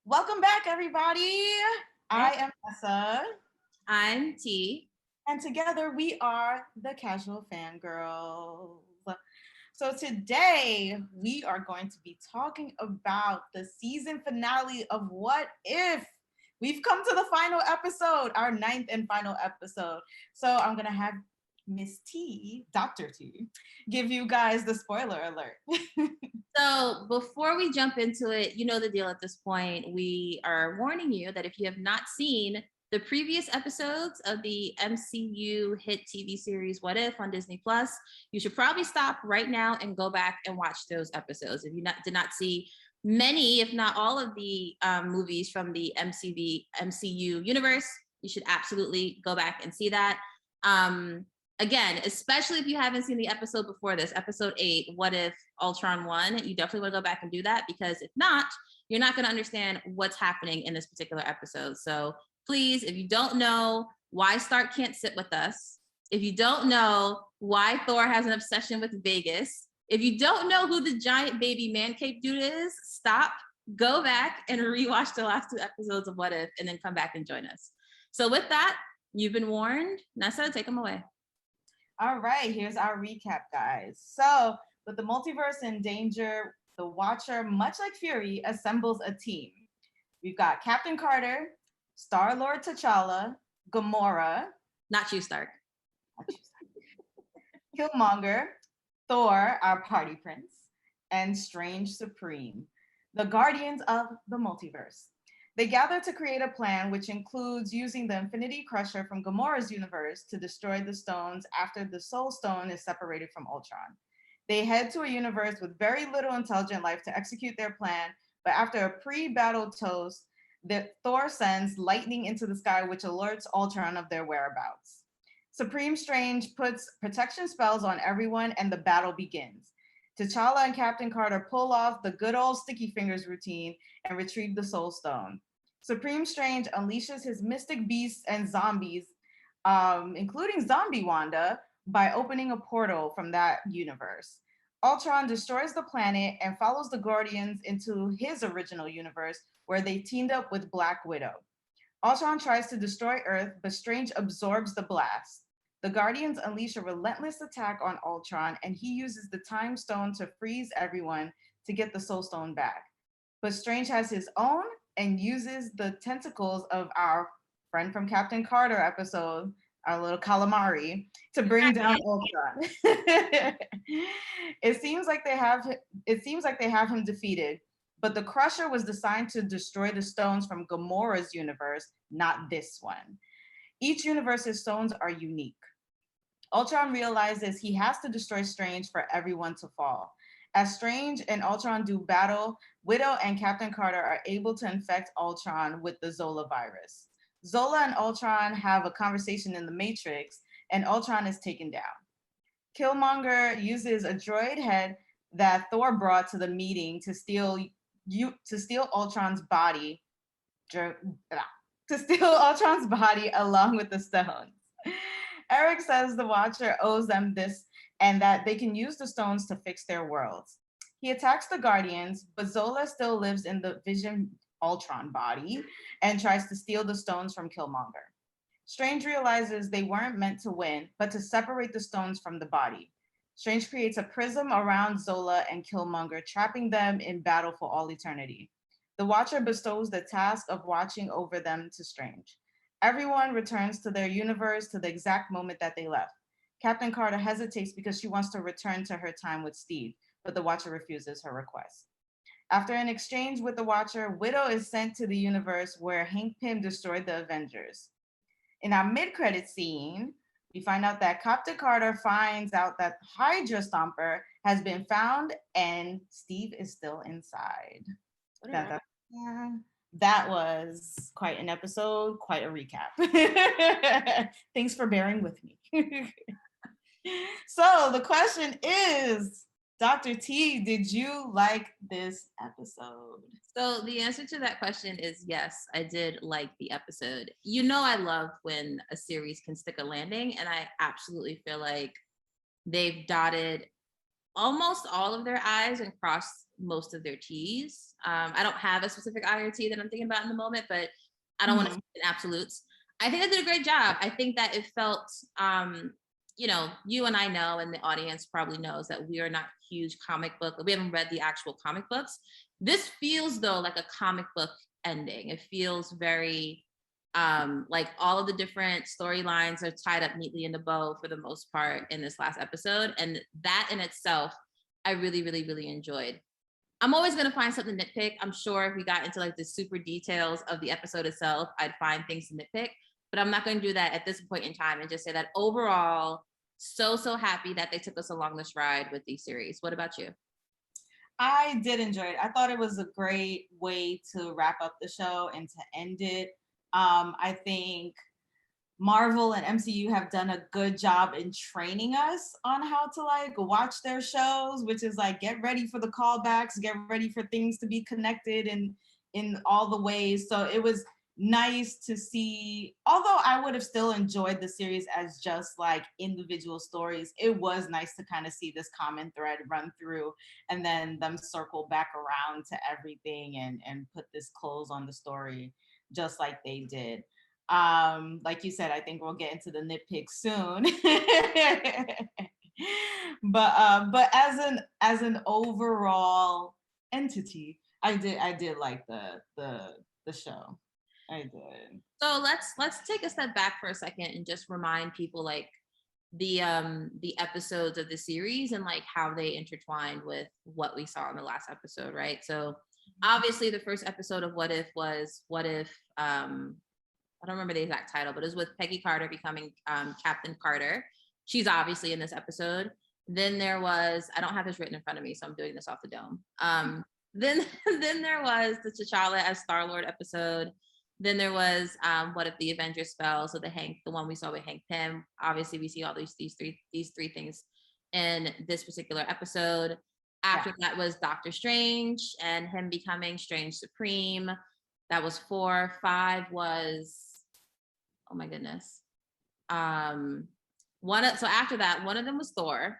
Welcome back, everybody. I am Nessa. I'm Tee. And together we are the Casual Fangirls. So today we are going to be talking about the season finale of What If. We've come to the final episode, our ninth and final episode. So I'm going to have Miss T, Dr. T, give you guys the spoiler alert. So before we jump into it, you know the deal at this point. We are warning you that if you have not seen the previous episodes of the MCU hit TV series What If on Disney Plus, you should probably stop right now and go back and watch those episodes. If you did not see many, if not all of the movies from the MCU universe, you should absolutely go back and see that. Again, especially if you haven't seen the episode before this, episode 8, What If Ultron won, you definitely want to go back and do that, because if not, you're not going to understand what's happening in this particular episode. So please, if you don't know why Stark can't sit with us, if you don't know why Thor has an obsession with Vegas, if you don't know who the giant baby man cape dude is, stop, go back and rewatch the last 2 episodes of What If, and then come back and join us. So with that, you've been warned. Nessa, take them away. All right, here's our recap, guys. So, with the multiverse in danger, the Watcher, much like Fury, assembles a team. We've got Captain Carter, Star-Lord T'Challa, Gamora, Not you, Stark. Killmonger, Thor, our party prince, and Strange Supreme, the guardians of the multiverse. They gather to create a plan which includes using the Infinity Crusher from Gamora's universe to destroy the stones after the Soul Stone is separated from Ultron. They head to a universe with very little intelligent life to execute their plan, but after a pre-battle toast, Thor sends lightning into the sky, which alerts Ultron of their whereabouts. Supreme Strange puts protection spells on everyone, and the battle begins. T'Challa and Captain Carter pull off the good old sticky fingers routine and retrieve the Soul Stone. Supreme Strange unleashes his mystic beasts and zombies, including Zombie Wanda, by opening a portal from that universe. Ultron destroys the planet and follows the Guardians into his original universe, where they teamed up with Black Widow. Ultron tries to destroy Earth, but Strange absorbs the blast. The Guardians unleash a relentless attack on Ultron, and he uses the Time Stone to freeze everyone to get the Soul Stone back. But Strange has his own and uses the tentacles of our friend from Captain Carter episode, our little calamari, to bring down Ultron. It seems like they have him defeated, but the Crusher was designed to destroy the stones from Gamora's universe, not this one. Each universe's stones are unique. Ultron realizes he has to destroy Strange for everyone to fall. As Strange and Ultron do battle, Widow and Captain Carter are able to infect Ultron with the Zola virus. Zola and Ultron have a conversation in the Matrix, and Ultron is taken down. Killmonger uses a droid head that Thor brought to the meeting to steal Ultron's body, along with the stones. Eric says the Watcher owes them this and that they can use the stones to fix their worlds. He attacks the Guardians, but Zola still lives in the Vision Ultron body and tries to steal the stones from Killmonger. Strange realizes they weren't meant to win, but to separate the stones from the body. Strange creates a prism around Zola and Killmonger, trapping them in battle for all eternity. The Watcher bestows the task of watching over them to Strange. Everyone returns to their universe to the exact moment that they left. Captain Carter hesitates because she wants to return to her time with Steve, but the Watcher refuses her request. After an exchange with the Watcher, Widow is sent to the universe where Hank Pym destroyed the Avengers. In our mid-credit scene, we find out that Captain Carter finds out that Hydra Stomper has been found and Steve is still inside. That was quite an episode, quite a recap. Thanks for bearing with me. So the question is, Dr. T, did you like this episode? So the answer to that question is yes, I did like the episode. You know, I love when a series can stick a landing, and I absolutely feel like they've dotted almost all of their I's and crossed most of their T's. I don't have a specific I or T that I'm thinking about in the moment, but I don't want to Mhm. speak in absolutes. I think they did a great job. I think that it felt, you and I know, and the audience probably knows that we are not huge comic book. We haven't read the actual comic books. This feels though like a comic book ending. It feels very like all of the different storylines are tied up neatly in a bow for the most part in this last episode, and that in itself I really really really enjoyed. I'm always going to find something to nitpick. I'm sure if we got into like the super details of the episode itself, I'd find things to nitpick, but I'm not going to do that at this point in time, and just say that overall, so happy that they took us along this ride with these series. What about you? I did enjoy it. I thought it was a great way to wrap up the show and to end it. I think Marvel and MCU have done a good job in training us on how to like watch their shows, which is like get ready for the callbacks, get ready for things to be connected in all the ways. So it was nice to see, although I would have still enjoyed the series as just like individual stories, it was nice to kind of see this common thread run through and then them circle back around to everything and put this close on the story just like they did. Like you said, I think we'll get into the nitpicks soon. But as an overall entity, I did like the show. I did. So let's take a step back for a second and just remind people like the episodes of the series and like how they intertwined with what we saw in the last episode, right? So obviously the first episode of What If was what if I don't remember the exact title, but it was with Peggy Carter becoming Captain Carter. She's obviously in this episode. Then there was, I don't have this written in front of me, so I'm doing this off the dome. Then then there was the T'Challa as Star-Lord episode. Then there was What If the Avengers Fell? So the one we saw with Hank Pym. Obviously, we see all these three things in this particular episode. After that was Doctor Strange and him becoming Strange Supreme. That was 4. 5 was, oh my goodness. So after that, one of them was Thor.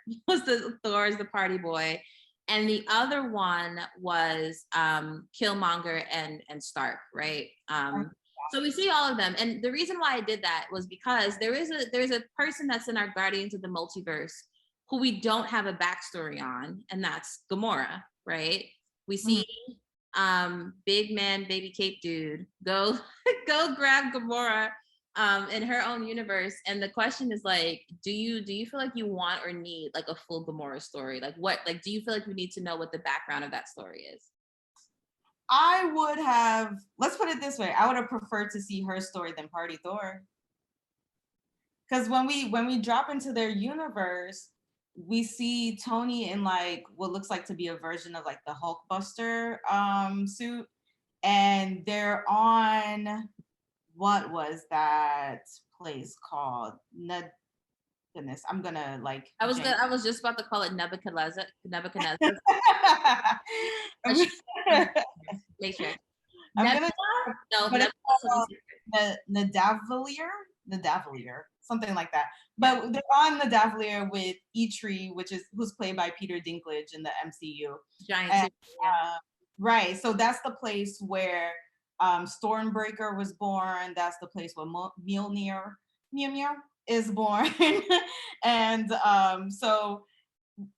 Thor is the party boy. And the other one was Killmonger and Stark, right? So we see all of them. And the reason why I did that was because there's a person that's in our Guardians of the Multiverse who we don't have a backstory on, and that's Gamora, right? We see big man, baby cape dude go go grab Gamora in her own universe. And the question is like, do you feel like you want or need like a full Gamora story? Like do you feel like you need to know what the background of that story is? I would have, let's put it this way, I would have preferred to see her story than Party Thor. Because when we drop into their universe, we see Tony in like what looks like to be a version of like the Hulkbuster suit, and they're on, what was that place called? Goodness, I'm gonna like. I was just about to call it Nebuchadnezzar. Matrix. I'm gonna, No, but it's called Nebula. Nadavalier, something like that. But they're on Nadavalier with Eitri, who's played by Peter Dinklage in the MCU. Giant. And, right, so that's the place where Stormbreaker was born. That's the place where Mjolnir is born. And so,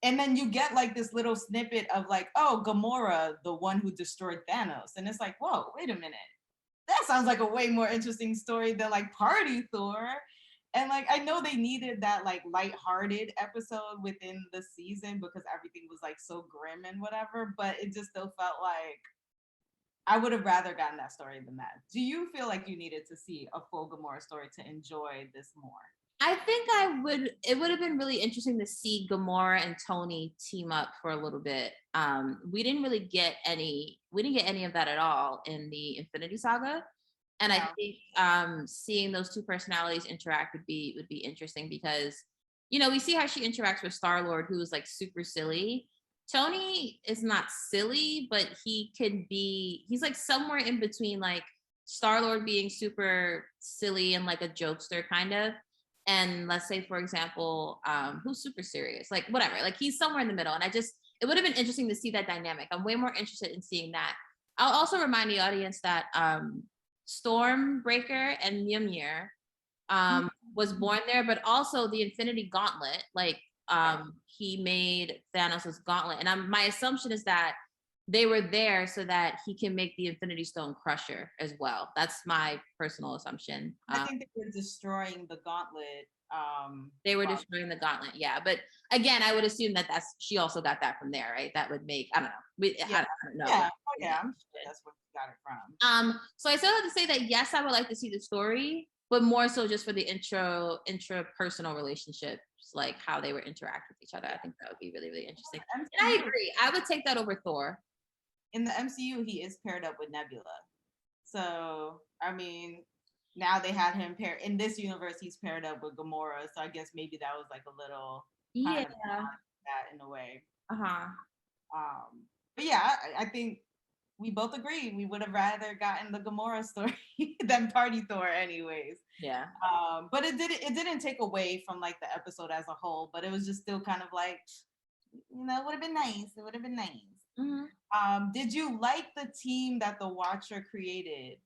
and then you get like this little snippet of like, oh, Gamora, the one who destroyed Thanos. And it's like, whoa, wait a minute. That sounds like a way more interesting story than like Party Thor. And like, I know they needed that like lighthearted episode within the season because everything was like so grim and whatever, but it just still felt like I would have rather gotten that story than that. Do you feel like you needed to see a full Gamora story to enjoy this more? I think it would have been really interesting to see Gamora and Tony team up for a little bit. We didn't get any of that at all in the Infinity Saga. And I think seeing those two personalities interact would be interesting because, we see how she interacts with Star-Lord, who is like super silly. Tony is not silly, but he's like somewhere in between like Star-Lord being super silly and like a jokester kind of, and let's say, for example, who's super serious, like whatever, like he's somewhere in the middle. And it would have been interesting to see that dynamic. I'm way more interested in seeing that. I'll also remind the audience that Stormbreaker and Mjolnir was born there, but also the Infinity Gauntlet, like he made Thanos' gauntlet. And my assumption is that they were there so that he can make the Infinity Stone Crusher as well. That's my personal assumption. I think they were destroying the gauntlet. They were destroying the gauntlet, yeah. But again, I would assume that she also got that from there, right? That would make, I don't know. I don't know. Yeah, I'm sure that's where we got it from. So I still have to say that yes, I would like to see the story, but more so just for the intrapersonal relationships, like how they would interact with each other. I think that would be really, really interesting. And I agree. I would take that over Thor. In the MCU, he is paired up with Nebula. So, I mean, now they had him paired in this universe. He's paired up with Gamora. So I guess maybe that was like a little kind of that in a way. But yeah, I think we both agree we would have rather gotten the Gamora story than Party Thor, anyways. Yeah. But it didn't take away from like the episode as a whole. But it was just still kind of like, you know, it would have been nice. It would have been nice. Mm-hmm. Did you like the team that the Watcher created?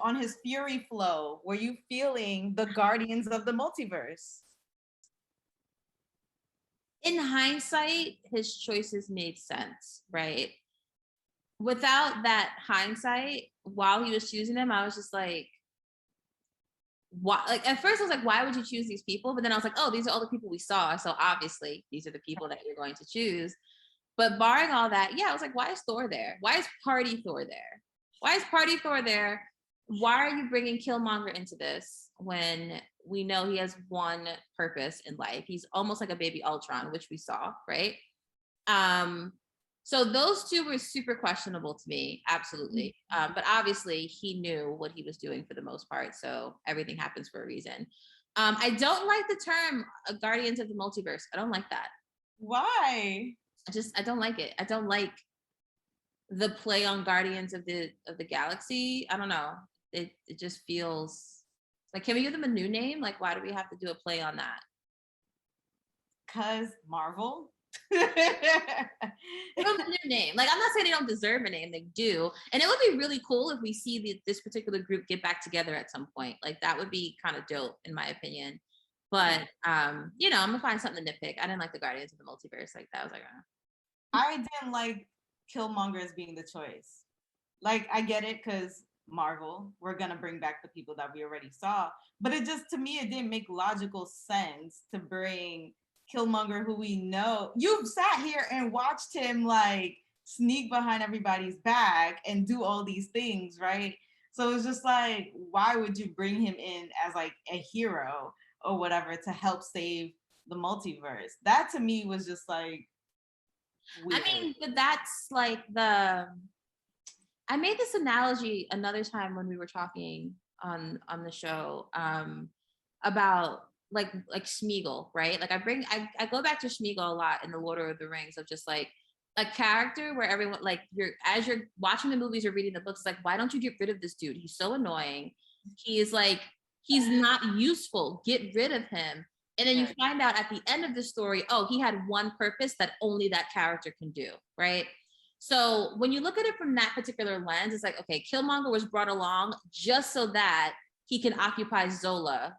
On his Fury flow, were you feeling the Guardians of the Multiverse? In hindsight, his choices made sense, right? Without that hindsight, while he was choosing them, I was just like, why? Like at first I was like, why would you choose these people? But then I was like, oh, these are all the people we saw. So obviously these are the people that you're going to choose. But barring all that, yeah, I was like, why is Thor there? Why is Party Thor there? Why is Party Thor there? Why are you bringing Killmonger into this when we know he has one purpose in life? He's almost like a baby Ultron, which we saw, right? So those two were super questionable to me, absolutely. But obviously he knew what he was doing for the most part. So everything happens for a reason. I don't like the term Guardians of the Multiverse. I don't like that. Why? I don't like it. I don't like the play on Guardians of the Galaxy. I don't know. It just feels like, can we give them a new name? Like, why do we have to do a play on that? 'Cause Marvel. Give them a new name. Like, I'm not saying they don't deserve a name, they do. And it would be really cool if we see this particular group get back together at some point. Like, that would be kind of dope, in my opinion. But you know, I'm gonna find something to nitpick. I didn't like the Guardians of the Multiverse like that. I was like, I didn't like Killmonger as being the choice. Like, I get it because Marvel, we're gonna bring back the people that we already saw. But it just, to me, it didn't make logical sense to bring Killmonger, who we know. You've sat here and watched him like sneak behind everybody's back and do all these things, right? So it's just like, why would you bring him in as like a hero or whatever to help save the multiverse? That to me was just like weird. I mean, but that's like I made this analogy another time when we were talking on the show about like Smeagol, right? Like I go back to Smeagol a lot in the Lord of the Rings, of just like a character where everyone, like, as you're watching the movies or reading the books, like, why don't you get rid of this dude? He's so annoying. He's not useful. Get rid of him. And then you find out at the end of the story, oh, he had one purpose that only that character can do, right? So when you look at it from that particular lens, it's like, okay, Killmonger was brought along just so that he can occupy Zola,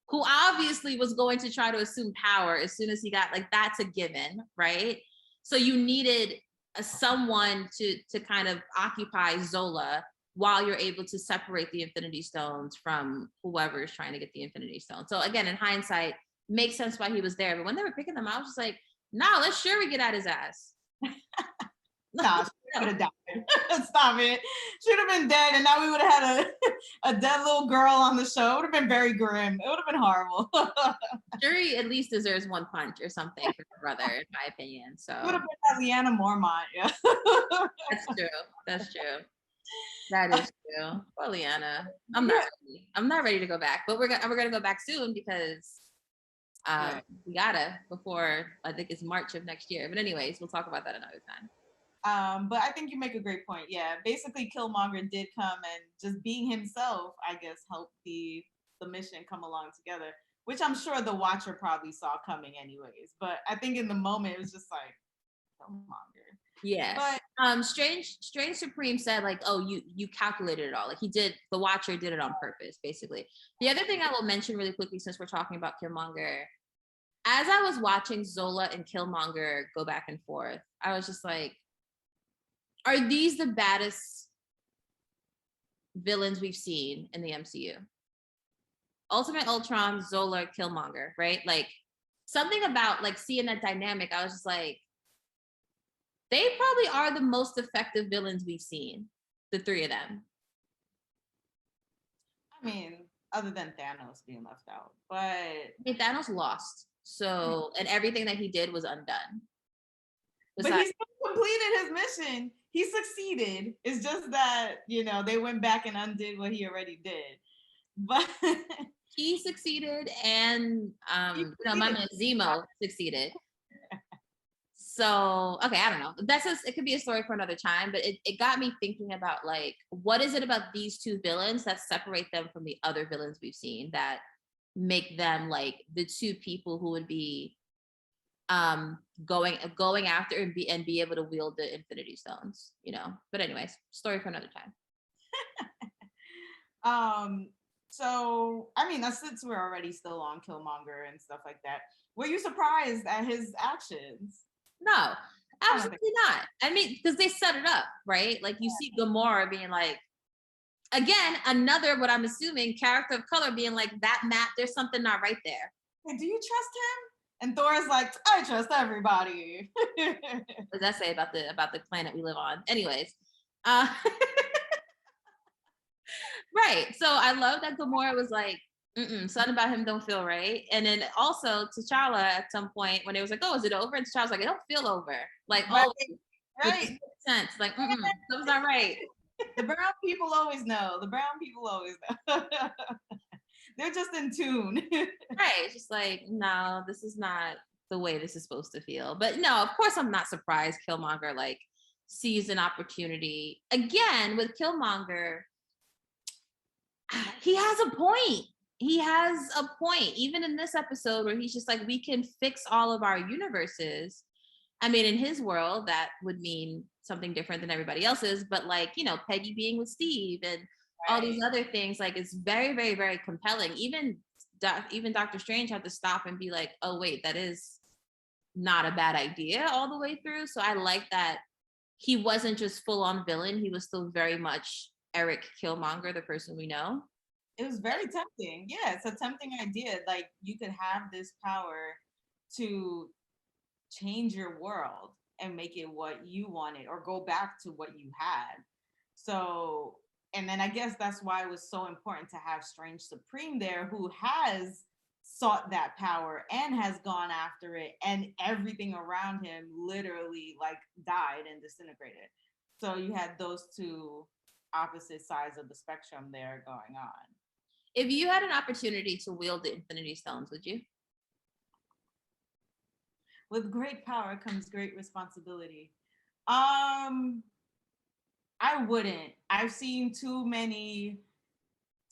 who obviously was going to try to assume power as soon as he got, like, that's a given, right? So you needed someone to kind of occupy Zola while you're able to separate the Infinity Stones from whoever is trying to get the Infinity Stone. So again, in hindsight, makes sense why he was there. But when they were picking them out, I was just like, no, let's Shuri get out his ass. Nah, she could have died. Stop it. Should have been dead, and now we would have had a dead little girl on the show. It would have been very grim. It would have been horrible. Shuri at least deserves one punch or something for her brother, in my opinion. So it would have been Lyanna Mormont. Yeah. That's true. That's true. That is true. Poor Lyanna. I'm not ready to go back, but we're gonna go back soon because we gotta, before I think it's March of next year. But anyways, we'll talk about that another time. But I think you make a great point. Yeah, basically Killmonger did come, and just being himself, I guess, helped the mission come along together. which I'm sure the watcher probably saw coming anyways. But I think in the moment it was just like, Killmonger. Yeah. But Strange Supreme said like, oh, you calculated it all. Like the watcher did it on purpose, basically. The other thing I will mention really quickly, since we're talking about Killmonger, as I was watching Zola and Killmonger go back and forth, I was just like, are these the baddest villains we've seen in the MCU? Ultimate Ultron, Zola, Killmonger, right? Like something about like seeing that dynamic, I was just like, they probably are the most effective villains we've seen, the three of them. I mean, other than Thanos being left out, but I mean, Thanos lost, so and everything that he did was undone. But he still completed his mission. He succeeded. It's just that, they went back and undid what he already did. But he succeeded, and my man Zemo succeeded. So, okay, I don't know. It could be a story for another time, but it got me thinking about like, what is it about these two villains that separate them from the other villains we've seen that make them like the two people who would be going after and be able to wield the Infinity Stones, But anyways, story for another time. So I mean, since we're already still on Killmonger and stuff like that, were you surprised at his actions? No, absolutely not. I mean, because they set it up, right? Like you see Gamora being like, again, another, what I'm assuming, character of color being like, that Matt, there's something not right there. Hey, do you trust him? And Thor's like, I trust everybody. What does that say about the planet we live on? Anyways. Right. So I love that Gamora was like, something about him don't feel right. And then also T'Challa at some point when it was like, oh, is it over? And T'Challa's like, it don't feel over. Like, right. Which makes sense. Like, something's not right. The brown people always know. They're just in tune. Right. It's just like, no, this is not the way this is supposed to feel. But no, of course I'm not surprised Killmonger like sees an opportunity. Again, with Killmonger, he has a point. Even in this episode where he's just like, we can fix all of our universes. I mean, in his world, that would mean something different than everybody else's, but like, Peggy being with Steve and all these other things, like it's very, very, very compelling. Even Dr. Strange had to stop and be like, oh, wait, that is not a bad idea all the way through. So I like that he wasn't just full on villain. He was still very much Eric Killmonger, the person we know. It was very tempting. Yeah, it's a tempting idea. Like you could have this power to change your world and make it what you wanted or go back to what you had. So, and then I guess that's why it was so important to have Strange Supreme there, who has sought that power and has gone after it, and everything around him literally like died and disintegrated. So you had those two opposite sides of the spectrum there going on. If you had an opportunity to wield the Infinity Stones, would you? With great power comes great responsibility. I wouldn't. I've seen too many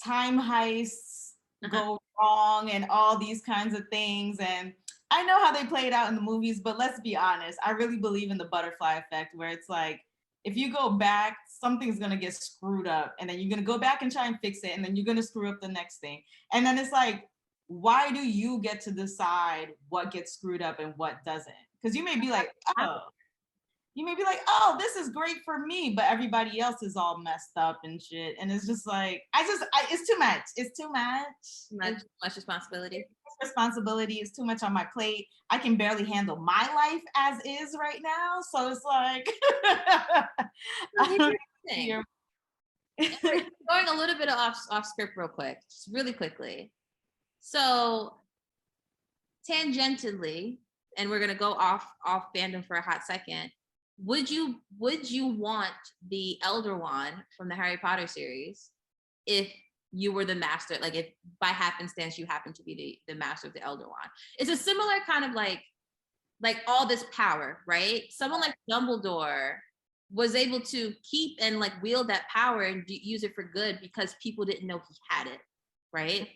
time heists go wrong and all these kinds of things. And I know how they play it out in the movies, but let's be honest. I really believe in the butterfly effect where it's like, if you go back, something's going to get screwed up and then you're going to go back and try and fix it. And then you're going to screw up the next thing. And then it's like, why do you get to decide what gets screwed up and what doesn't? Because you may be like, oh, this is great for me, but everybody else is all messed up and shit. And it's just like, it's too much. It's too much. Much responsibility. Responsibility is too much on my plate. I can barely handle my life as is right now. So it's like, going a little bit off script real quick, just really quickly. So tangentially, and we're gonna go off fandom for a hot second. Would you want the Elder Wand from the Harry Potter series if you were the master, like if by happenstance you happen to be the master of the Elder Wand? It's a similar kind of like all this power, right? Someone like Dumbledore was able to keep and like wield that power and use it for good because people didn't know he had it, right?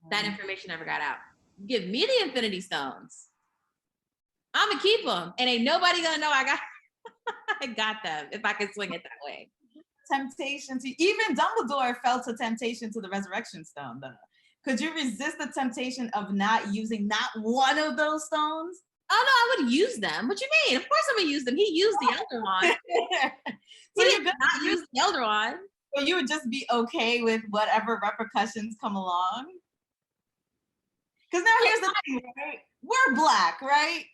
That information never got out. give me the Infinity Stones. I'm gonna keep them, and ain't nobody gonna know I got them if I can swing it that way. Temptation to even Dumbledore felt a temptation to the Resurrection Stone, though. Could you resist the temptation of not using not one of those stones? Oh no, I would use them. What you mean? Of course I'm gonna use them. He used the Elder Wand. So He did not use the Elder Wand. So you would just be okay with whatever repercussions come along? Because now here's the thing, right? We're Black, right?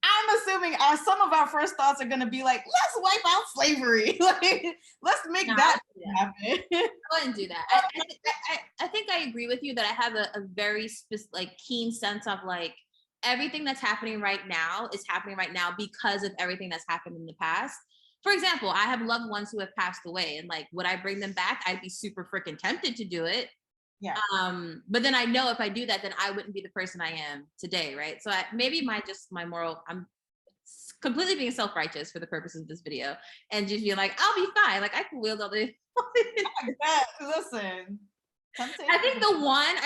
I'm assuming some of our first thoughts are going to be like, let's wipe out slavery. Like, let's make that happen. I wouldn't do that. I think I agree with you that I have a very keen sense of like everything that's happening right now is happening right now because of everything that's happened in the past. For example, I have loved ones who have passed away, and like, would I bring them back? I'd be super freaking tempted to do it. Yeah. But then I know if I do that, then I wouldn't be the person I am today, right? So maybe my moral, I'm completely being self-righteous for the purposes of this video, and just being like, I'll be fine. Like I can wield all the. Listen. I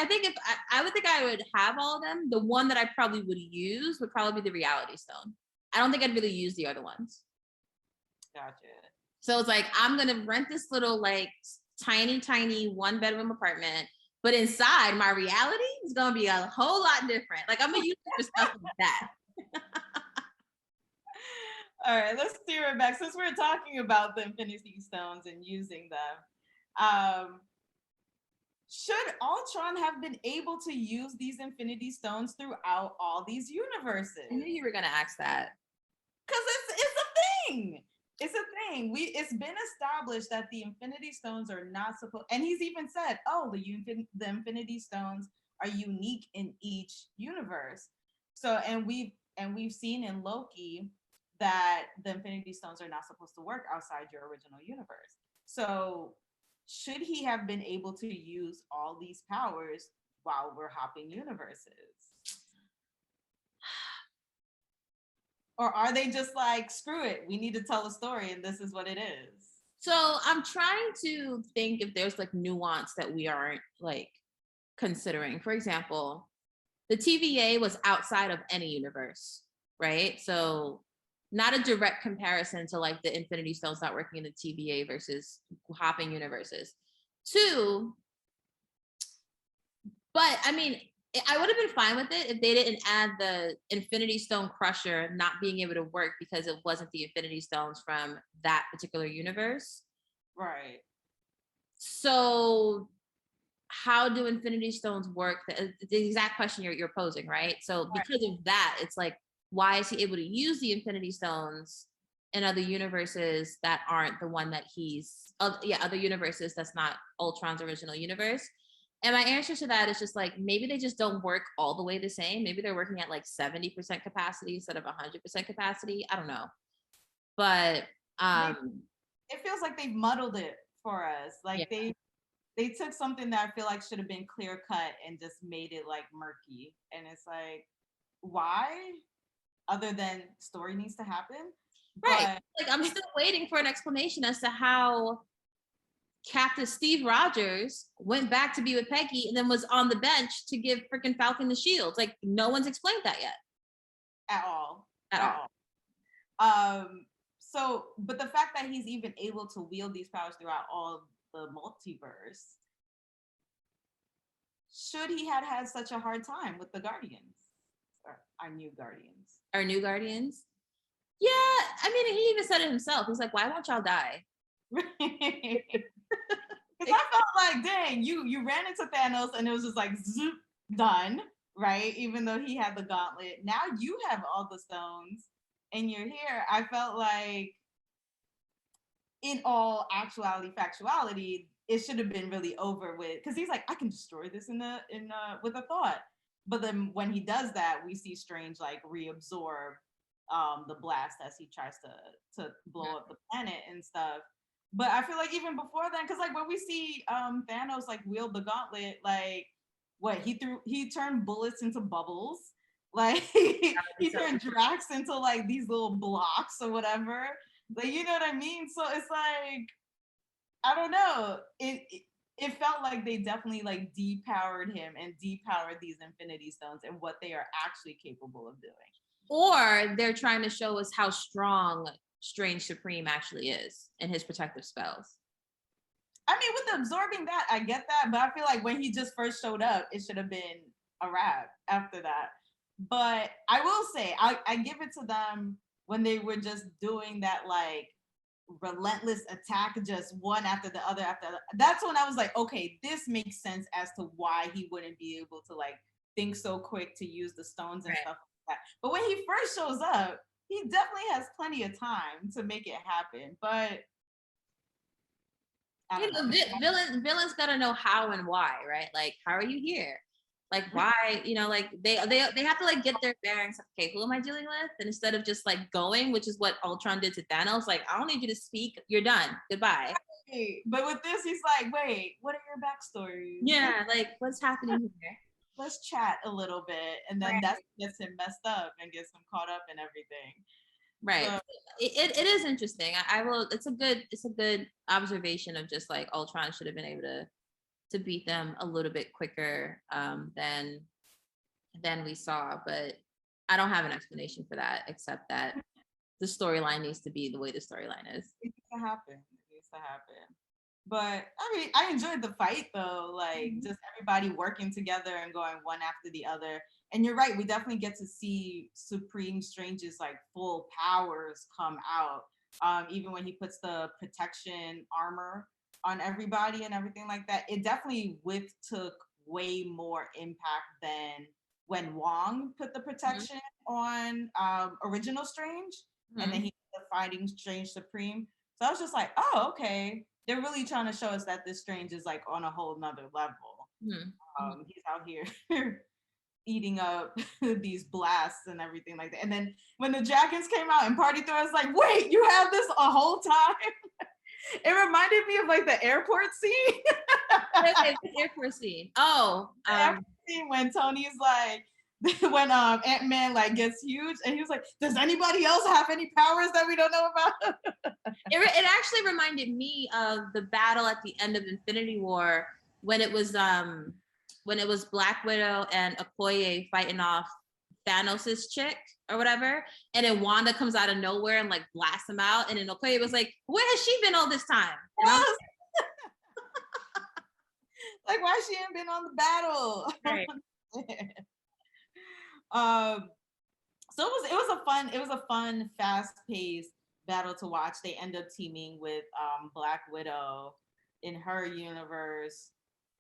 think if I would have all of them, the one that I probably would use would probably be the Reality Stone. I don't think I'd really use the other ones. Gotcha. So it's like, I'm going to rent this little like tiny 1-bedroom apartment, but inside my reality is going to be a whole lot different. Like I'm going to use it for stuff like that. All right, let's steer it back. Since we're talking about the Infinity Stones and using them, should Ultron have been able to use these Infinity Stones throughout all these universes? I knew you were going to ask that. Because it's a thing. It's a thing. It's been established that the Infinity Stones are not supposed, and he's even said, oh, the Infinity Stones are unique in each universe. So, and we've seen in Loki that the Infinity Stones are not supposed to work outside your original universe. So, should he have been able to use all these powers while we're hopping universes? Or are they just like, screw it, we need to tell a story and this is what it is? So I'm trying to think if there's like nuance that we aren't like considering. For example, the TVA was outside of any universe, right? So not a direct comparison to like the Infinity Stones not working in the TVA versus hopping universes. 2, but I mean, I would have been fine with it if they didn't add the Infinity Stone Crusher not being able to work because it wasn't the Infinity Stones from that particular universe. Right. So how do Infinity Stones work? The exact question you're posing, right? So because of that, it's like, why is he able to use the Infinity Stones in other universes that aren't the one that other universes that's not Ultron's original universe? And my answer to that is just like, maybe they just don't work all the way the same. Maybe they're working at like 70% capacity instead of 100% capacity. I don't know. But it feels like they've muddled it for us. Like they took something that I feel like should have been clear cut and just made it like murky. And it's like, why? Other than story needs to happen. Right. But, like I'm still waiting for an explanation as to how Captain Steve Rogers went back to be with Peggy and then was on the bench to give freaking Falcon the shields. Like no one's explained that yet. At all. So, but the fact that he's even able to wield these powers throughout all the multiverse, should he had had such a hard time with the Guardians? Or our new Guardians? Yeah, I mean, he even said it himself. He's like, why won't y'all die? Because I felt like, dang, you ran into Thanos and it was just like, zoop, done, right? Even though he had the gauntlet. Now you have all the stones and you're here. I felt like, in all actuality, factuality, it should have been really over with. Because he's like, I can destroy this with a thought. But then when he does that, we see Strange like reabsorb the blast as he tries to blow up the planet and stuff. But I feel like even before then, because like when we see Thanos like wield the gauntlet, like what he turned bullets into bubbles, like he turned Drax into like these little blocks or whatever. Like, you know what I mean? So it's like, I don't know. it felt like they definitely like depowered him and depowered these Infinity Stones and what they are actually capable of doing. Or they're trying to show us how strong Strange Supreme actually is and his protective spells. I mean, with absorbing that, I get that, but I feel like when he just first showed up, it should have been a wrap after that. But I will say, I give it to them when they were just doing that like relentless attack, just one after the other after the, that's when I was like, okay, this makes sense as to why he wouldn't be able to like think so quick to use the stones and stuff like that. But when he first shows up, he definitely has plenty of time to make it happen. But I don't know. Villains gotta know how and why, right? Like, how are you here? Like, why? Like they have to like get their bearings. Okay, who am I dealing with? And instead of just like going, which is what Ultron did to Thanos, like, I don't need you to speak. You're done. Goodbye. But with this, he's like, wait, what are your backstories? Yeah, like what's happening here? Let's chat a little bit, and then that gets him messed up and gets him caught up in everything. Right. So, it is interesting. I will. It's a good observation of just like Ultron should have been able to beat them a little bit quicker than we saw. But I don't have an explanation for that except that the storyline needs to be the way the storyline is. It needs to happen. It needs to happen. But I mean, I enjoyed the fight though, like just everybody working together and going one after the other. And you're right, we definitely get to see Supreme Strange's like full powers come out. Even when he puts the protection armor on everybody and everything like that, it definitely took way more impact than when Wong put the protection on original Strange, and then he was fighting Strange Supreme. So I was just like, oh, okay. They're really trying to show us that this Strange is like on a whole nother level. He's out here eating up these blasts and everything like that. And then when the dragons came out and Party Thor was like, wait, you have this a whole time? It reminded me of like the airport scene. Okay, the airport scene. Oh, the airport scene when Tony's like, when Ant-Man like gets huge and he was like, does anybody else have any powers that we don't know about? It actually reminded me of the battle at the end of Infinity War when it was Black Widow and Okoye fighting off Thanos's chick or whatever, and then Wanda comes out of nowhere and like blasts him out, and then Okoye was like, where has she been all this time? Yes. Like, why she ain't been on the battle? Right. So it was a fun, fast-paced battle to watch. They end up teaming with Black Widow in her universe,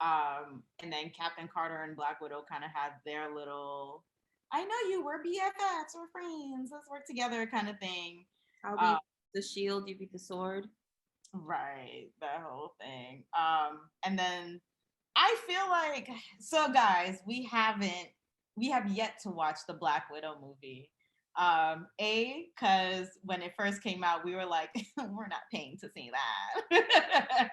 and then Captain Carter and Black Widow kind of had their little, I know you, we're BFFs, we're friends, let's work together kind of thing. I'll be the shield, you be the sword. Right, that whole thing. And then I feel like, so guys, we have yet to watch the Black Widow movie. Because when it first came out, we were like, we're not paying to see that.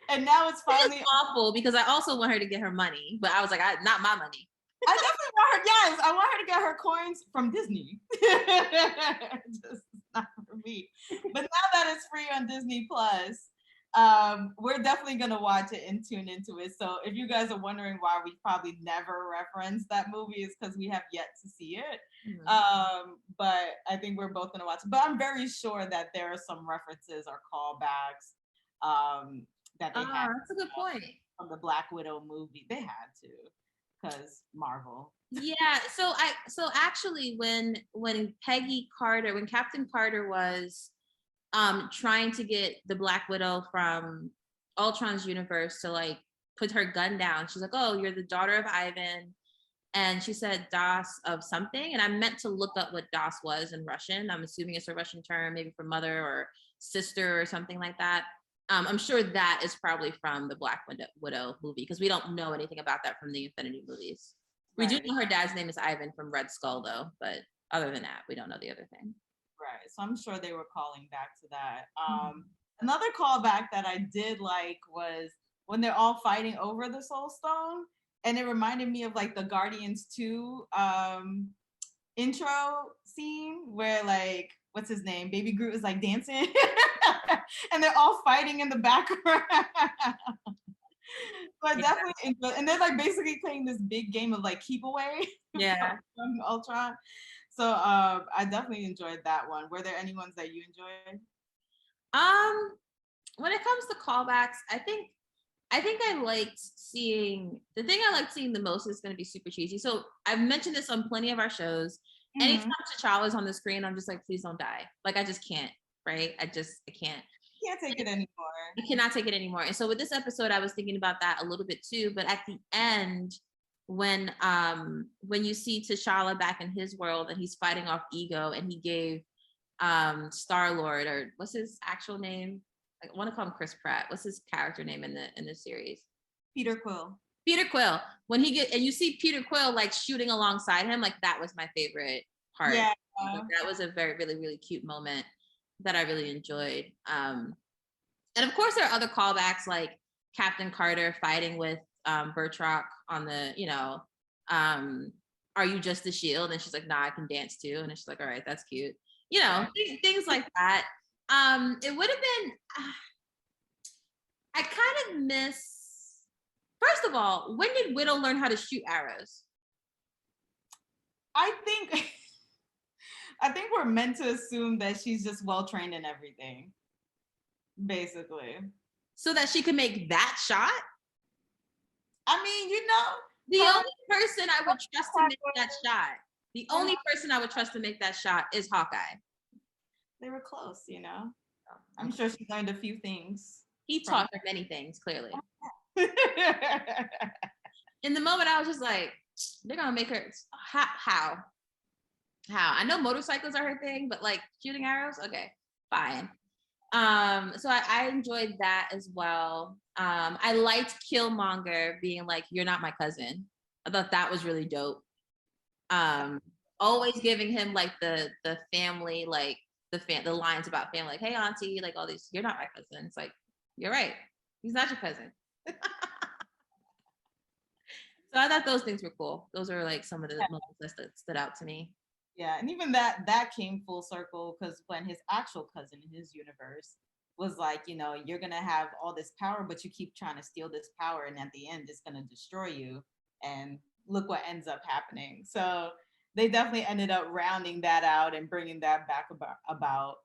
And now it's finally awful because I also want her to get her money, but I was like, not my money. I definitely want her. Yes, I want her to get her coins from Disney. Just not for me. But now that it's free on Disney Plus, we're definitely gonna watch it and tune into it. So if you guys are wondering why we probably never reference that movie, is because we have yet to see it. But I think we're both gonna watch it. But I'm very sure that there are some references or callbacks that they had. That's a good point. From the Black Widow movie, they had to, because Marvel. Yeah. So actually, when Captain Carter was trying to get the Black Widow from Ultron's universe to like put her gun down, she's like, oh, you're the daughter of Ivan, and she said Das of something, and I meant to look up what Das was in Russian. I'm assuming it's a Russian term, maybe for mother or sister or something like that. I'm sure that is probably from the Black Widow movie, because we don't know anything about that from the Infinity movies. Right. We do know her dad's name is Ivan from Red Skull, though, but other than that, we don't know the other thing. Right, so I'm sure they were calling back to that. Another callback that I did like was when they're all fighting over the Soul Stone, and it reminded me of like the Guardians 2 intro scene where like what's his name? Baby Groot is like dancing, and they're all fighting in the background. So I definitely enjoy, and they're like basically playing this big game of like keep away from Ultron. So I definitely enjoyed that one. Were there any ones that you enjoyed? When it comes to callbacks, I think I liked seeing the thing I liked seeing the most is going to be super cheesy. So I've mentioned this on plenty of our shows. Anytime T'Challa's on the screen, I'm just like, please don't die. Like I just can't, right? I can't. Can't take it anymore. I cannot take it anymore. And so with this episode, I was thinking about that a little bit too. But at the end, when you see T'Challa back in his world and he's fighting off Ego, and he gave Star-Lord, or what's his actual name? I want to call him Chris Pratt. What's his character name in the series? Peter Quill. Peter Quill. When and you see Peter Quill like shooting alongside him, like that was my favorite part. Yeah. That was a very, really, really cute moment that I really enjoyed. And of course, there are other callbacks like Captain Carter fighting with Bertrock on the, are you just the shield? And she's like, nah, I can dance too. And she's like, all right, that's cute. Things like that. It would have been, I kind of miss, first of all, when did Widow learn how to shoot arrows? I think we're meant to assume that she's just well trained in everything, basically. So that she could make that shot? I mean, the only person I would trust to make that shot, the only person I would trust to make that shot is Hawkeye. They were close, I'm sure she learned a few things. He taught her many things, clearly. In the moment, I was just like, they're gonna make her, how? I know motorcycles are her thing, but like shooting arrows, okay, fine. So I enjoyed that as well. I liked Killmonger being like, you're not my cousin. I thought that was really dope. Always giving him like the family, like the lines about family, like, hey auntie, like all these, you're not my cousin. It's like, you're right, he's not your cousin. So I thought those things were cool. Those are like some of the moments that stood out to me. Yeah, and even that came full circle, because when his actual cousin in his universe was like, you're gonna have all this power, but you keep trying to steal this power, and at the end it's gonna destroy you. And look what ends up happening. So they definitely ended up rounding that out and bringing that back about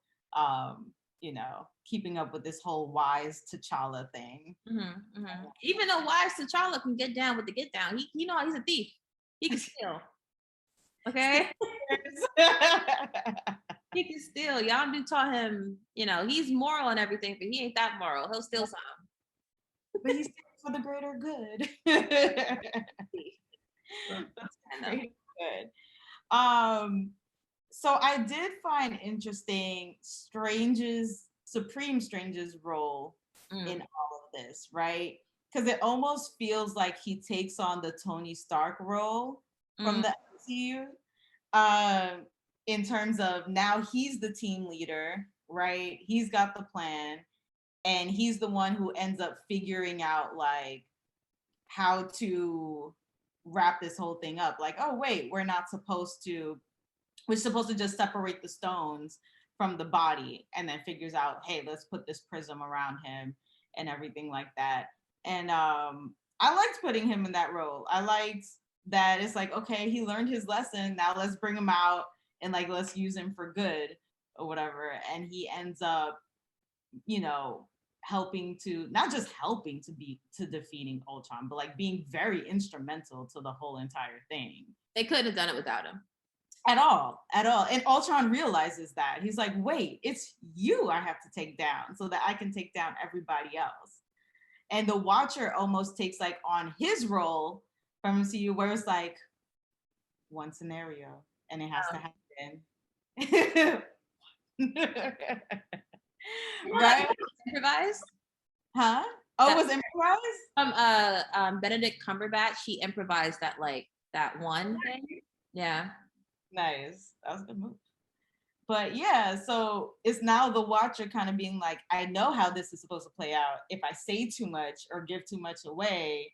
keeping up with this whole wise T'Challa thing. Mm-hmm, mm-hmm. Even though wise T'Challa can get down with the get down, he's a thief. He can steal. Okay. He can steal. Y'all do taught him, he's moral and everything, but he ain't that moral. He'll steal some. But he's for the greater good. That's great. Good. So I did find interesting Supreme Strange's role in all of this, right? Because it almost feels like he takes on the Tony Stark role from the MCU, in terms of now he's the team leader, right? He's got the plan, and he's the one who ends up figuring out like how to wrap this whole thing up. Like, oh wait, we're supposed to just separate the stones from the body, and then figures out, hey, let's put this prism around him and everything like that. And I liked putting him in that role. I liked that it's like, okay, he learned his lesson, now let's bring him out and like let's use him for good or whatever. And he ends up helping to defeating Ultron, but like being very instrumental to the whole entire thing. They couldn't have done it without him. At all. And Ultron realizes that. He's like, wait, it's you I have to take down so that I can take down everybody else. And the Watcher almost takes like on his role from MCU, where it's like one scenario and it has to happen. Right? Improvised? Huh? Oh, it was improvised? Benedict Cumberbatch, he improvised that one thing. Yeah. Nice. That was a good move. But yeah, so it's now the Watcher kind of being like, I know how this is supposed to play out. If I say too much or give too much away,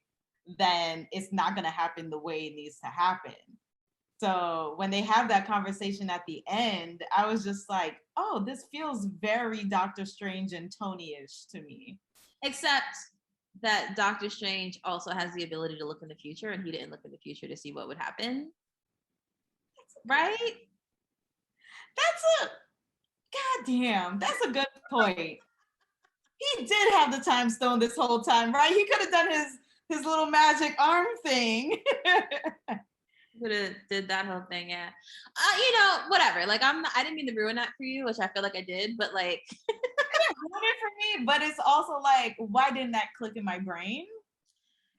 then it's not going to happen the way it needs to happen. So when they have that conversation at the end, I was just like, oh, this feels very Doctor Strange and Tony-ish to me. Except that Doctor Strange also has the ability to look in the future, and he didn't look in the future to see what would happen. Right? That's a goddamn. That's a good point. He did have the time stone this whole time, right? He could have done his little magic arm thing. Could have did that whole thing, yeah. Whatever. Like I didn't mean to ruin that for you, which I feel like I did, but like It didn't ruin it for me, but it's also like, why didn't that click in my brain?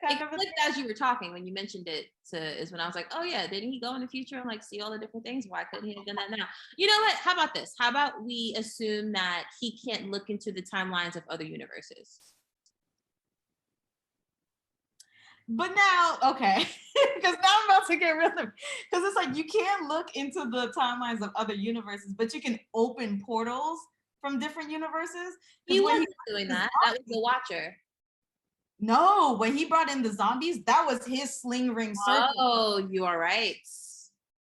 It clicked as you were talking when you mentioned it is when I was like, oh yeah, didn't he go in the future and like see all the different things? Why couldn't he have done that now? You know what? How about this? How about we assume that he can't look into the timelines of other universes? But now, okay, because now I'm about to get rid of because it's like you can't look into the timelines of other universes, but you can open portals from different universes. He wasn't doing that. That was the Watcher. No, when he brought in the zombies, that was his sling ring circle. Oh, you are right.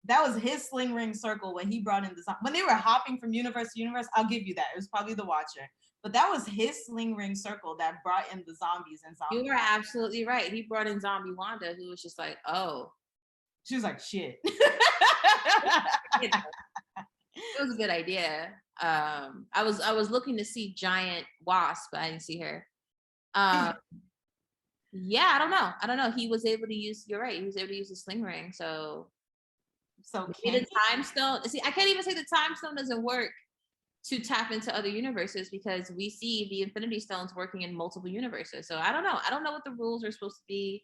That was his sling ring circle when he brought in the when they were hopping from universe to universe. I'll give you that. It was probably the Watcher. But that was his sling ring circle that brought in the zombies and zombies. You were absolutely right. He brought in Zombie Wanda, who was just like, oh. She was like, shit. It was a good idea. I was looking to see Giant Wasp, but I didn't see her. Yeah, I don't know. He was able to use, you're right, he was able to use the sling ring. So the time stone. See, I can't even say the time stone doesn't work to tap into other universes because we see the Infinity Stones working in multiple universes. So I don't know. I don't know what the rules are supposed to be.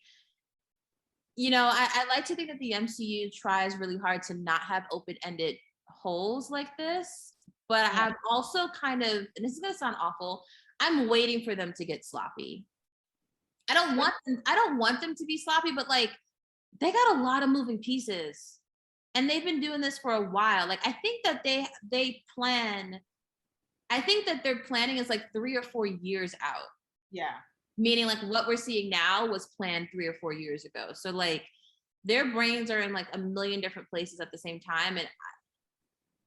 I like to think that the MCU tries really hard to not have open-ended holes like this, but I'm also kind of, and this is gonna sound awful, I'm waiting for them to get sloppy. I don't want them to be sloppy, but like they got a lot of moving pieces. And they've been doing this for a while. Like I think that they plan. I think that their planning is like 3 or 4 years out. Yeah. Meaning like what we're seeing now was planned 3 or 4 years ago. So like their brains are in like a million different places at the same time. And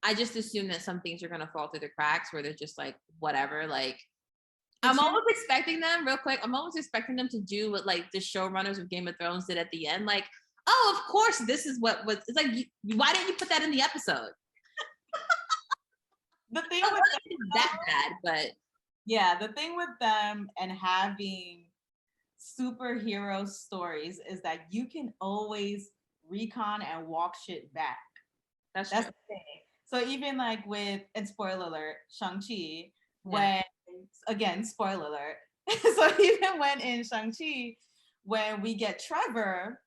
I just assume that some things are gonna fall through the cracks where they're just like, whatever. Like I'm almost expecting them, real quick. I'm almost expecting them to do what like the showrunners of Game of Thrones did at the end. Like, oh, of course, this is what was. It's like, why didn't you put that in the episode? The thing with them, that bad, but yeah, the thing with them and having superhero stories is that you can always recon and walk shit back. That's the thing. So even like with, and spoiler alert, Shang-Chi, when again, spoiler alert. So even when in Shang-Chi, when we get Trevor,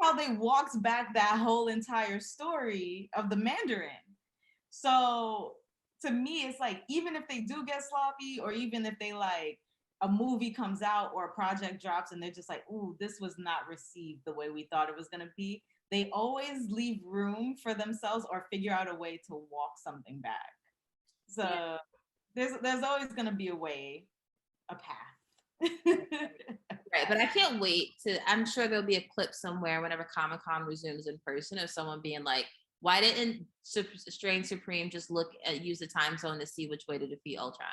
how they walks back that whole entire story of the Mandarin. So to me, it's like, even if they do get sloppy, or even if they like a movie comes out or a project drops and they're just like, ooh, this was not received the way we thought it was going to be, they always leave room for themselves or figure out a way to walk something back. So there's always going to be a path. Right, but I can't wait I'm sure there'll be a clip somewhere whenever Comic-Con resumes in person of someone being like, why didn't Strange Supreme just use the time zone to see which way to defeat Ultron?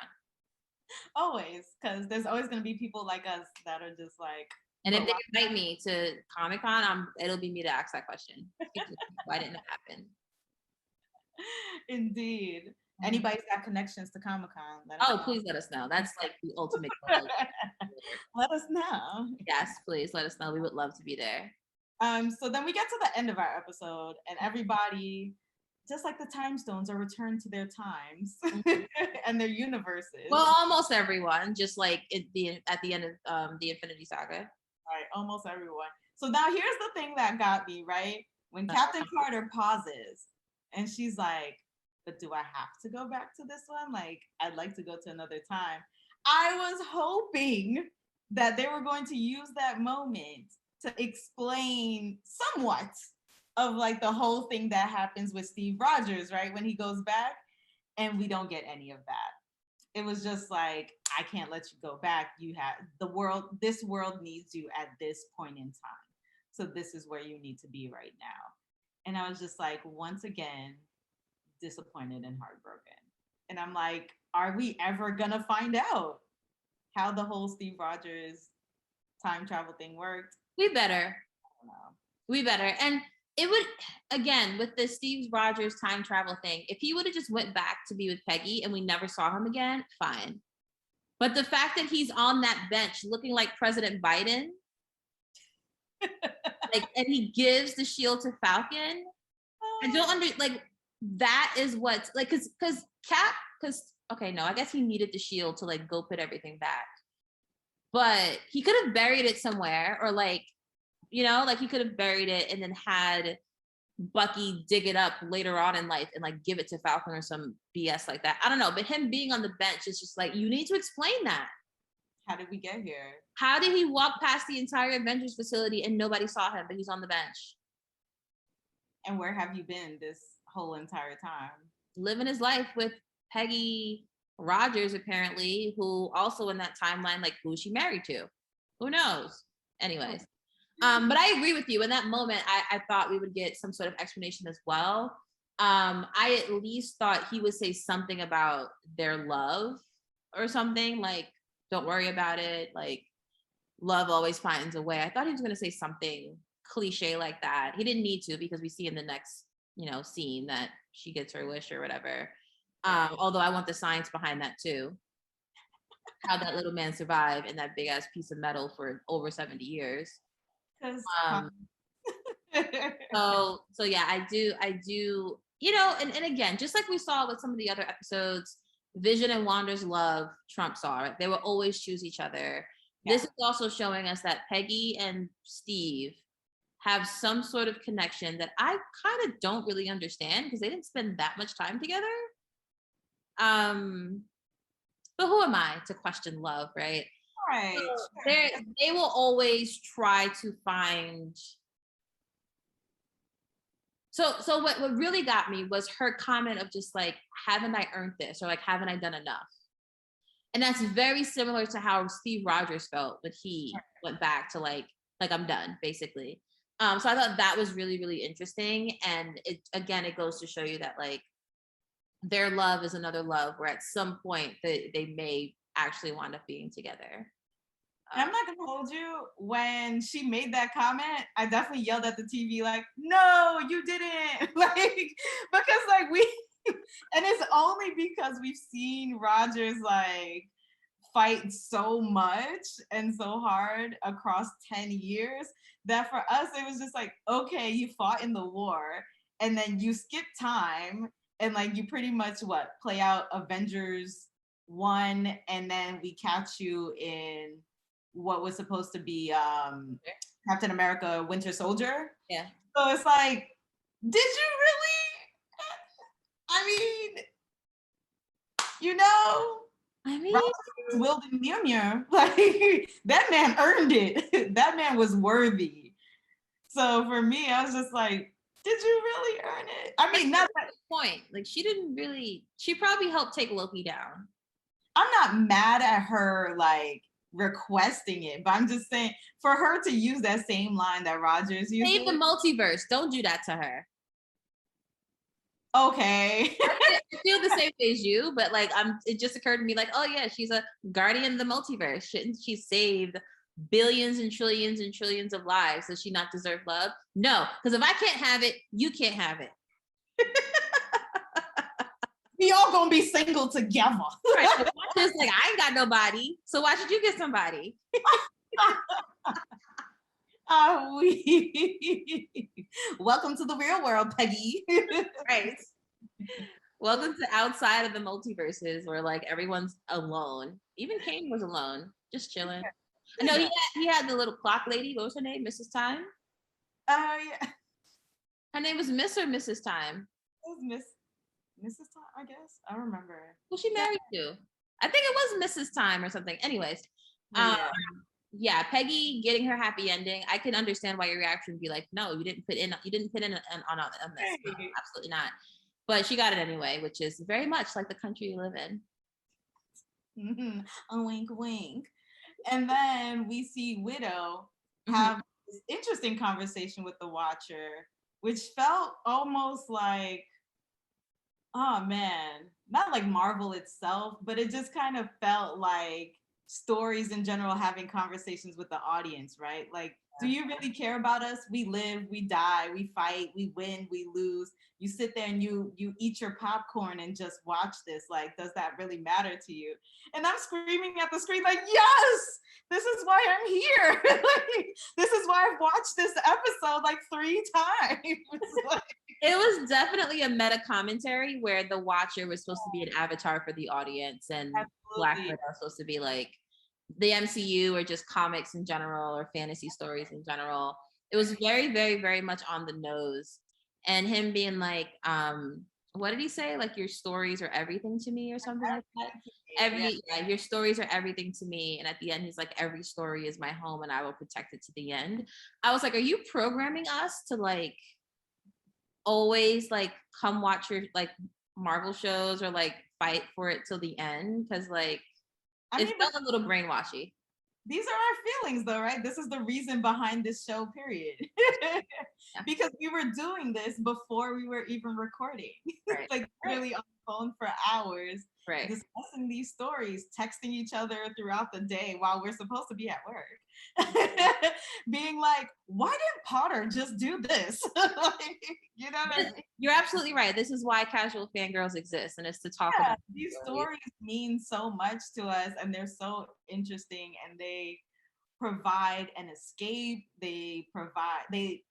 Always, because there's always going to be people like us that are just like. And if they invite me to Comic-Con, it'll be me to ask that question. Why didn't it happen? Indeed. Anybody's got connections to Comic-Con? Please let us know. That's like the ultimate goal. Let us know. Yes, please let us know. We would love to be there. So then we get to the end of our episode, and everybody, just like the time stones, are returned to their times and their universes. Well, almost everyone, just like at the end of the Infinity Saga. Right, almost everyone. So now here's the thing that got me, right? When Captain Carter pauses and she's like, but do I have to go back to this one? Like, I'd like to go to another time. I was hoping that they were going to use that moment to explain somewhat of like the whole thing that happens with Steve Rogers, right? When he goes back, and we don't get any of that. It was just like, I can't let you go back. You have this world needs you at this point in time. So this is where you need to be right now. And I was just like, once again, disappointed and heartbroken. And I'm like, are we ever gonna find out how the whole Steve Rogers time travel thing worked? We better. I don't know. We better. And it would, again, with the Steve Rogers time travel thing, if he would have just went back to be with Peggy and we never saw him again, fine. But the fact that he's on that bench looking like President Biden, like, and he gives the shield to Falcon, I don't like, that is what's like, because Cap, okay, no, I guess he needed the shield to like go put everything back. But he could have buried it somewhere, or like, you know, like he could have buried it and then had Bucky dig it up later on in life and like give it to Falcon or some BS like that. I don't know. But him being on the bench is just like, you need to explain that. How did we get here? How did he walk past the entire Avengers facility and nobody saw him, but he's on the bench? And where have you been this whole entire time? Living his life with Peggy Rogers, apparently, who also in that timeline, like, who's she married to? Who knows? Anyways. But I agree with you. In that moment, I thought we would get some sort of explanation as well. I at least thought he would say something about their love or something, like, don't worry about it. Like, love always finds a way. I thought he was going to say something cliche like that. He didn't need to, because we see in the next, scene that she gets her wish or whatever. Although I want the science behind that too. How that little man survived in that big ass piece of metal for over 70 years. So yeah, I do, and again, just like we saw with some of the other episodes, Vision and Wanda's love trumps all, right? They will always choose each other. Yeah. This is also showing us that Peggy and Steve have some sort of connection that I kind of don't really understand, because they didn't spend that much time together. But who am I to question love, right? Right. So they will always try to find. So what really got me was her comment of just like, haven't I earned this? Or like, haven't I done enough? And that's very similar to how Steve Rogers felt when he went back to like I'm done, basically. So I thought that was really, really interesting. And it goes to show you that like their love is another love, where at some point they may actually wind up being together. I'm not gonna hold you. When she made that comment, I definitely yelled at the TV like, "No, you didn't!" Like, because like and it's only because we've seen Rogers like fight so much and so hard across 10 years that for us it was just like, okay, you fought in the war and then you skip time and like you pretty much play out Avengers 1 and then we catch you in what was supposed to be Captain America Winter Soldier. Yeah. So it's like, did you really? I mean, wielding Mjolnir, like that man earned it. That man was worthy. So for me, I was just like, did you really earn it? I mean, not that point. Like she probably helped take Loki down. I'm not mad at her like requesting it, but I'm just saying for her to use that same line that Rogers used. Save the multiverse. Don't do that to her. Okay. I feel the same way as you, but like it just occurred to me like, oh yeah, she's a guardian of the multiverse. Shouldn't she save billions and trillions of lives? Does she not deserve love? No, because if I can't have it, you can't have it. We all gonna be single together. Right, so just like, I ain't got nobody, so why should you get somebody? Welcome to the real world, Peggy. Right. Welcome to outside of the multiverses, where like everyone's alone. Even Kane was alone, just chilling. I know he had the little clock lady. What was her name? Mrs. Time? Yeah. Her name was Miss or Mrs. Time? It was Mrs. Time, I guess. I don't remember. Who she married to? I think it was Mrs. Time or something. Anyways. Yeah, Peggy getting her happy ending. I can understand why your reaction would be like, no, you didn't put in on this. No, absolutely not. But she got it anyway, which is very much like the country you live in. Mm-hmm. A wink, wink. And then we see Widow have this interesting conversation with the Watcher which felt almost like, oh man, not like Marvel itself, but it just kind of felt like stories in general having conversations with the audience, right? Like, do you really care about us? We live, we die, we fight, we win, we lose. You sit there and you eat your popcorn and just watch this. Like, does that really matter to you? And I'm screaming at the screen like, yes, this is why I'm here. Like, this is why I've watched this episode like 3 times. Like, It was definitely a meta commentary where the Watcher was supposed to be an avatar for the audience, and Black absolutely. Widow was supposed to be like the MCU or just comics in general or fantasy stories in general. It was very, very, very much on the nose. And him being like, what did he say? Like, your stories are everything to me or something like that. Yeah. Your stories are everything to me. And at the end, he's like, every story is my home and I will protect it to the end. I was like, are you programming us to like always like come watch your like Marvel shows or like fight for it till the end? Because like I it mean, but felt a little brainwashy. these are our feelings though, right? This is the reason behind this show, period. Yeah. Because we were doing this before we were even recording. Right. Like really on the phone for hours, Right. discussing these stories, texting each other throughout the day while we're supposed to be at work. Being like, why didn't Potter just do this? Like, you know what I mean? You're absolutely right. This is why casual fangirls exist, and it's to talk Yeah, about these stories. stories mean so much to us and they're so interesting and they provide an escape. They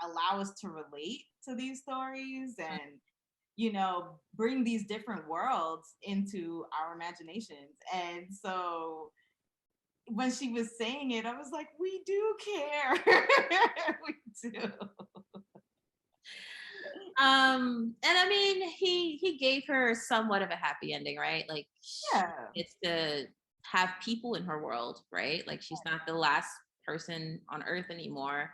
allow us to relate to these stories and, you know, bring these different worlds into our imaginations. And so when she was saying it, I was like, we do care. We do. And I mean, he gave her somewhat of a happy ending, right? Like she Yeah. gets to have people in her world, right? Like she's not the last person on earth anymore.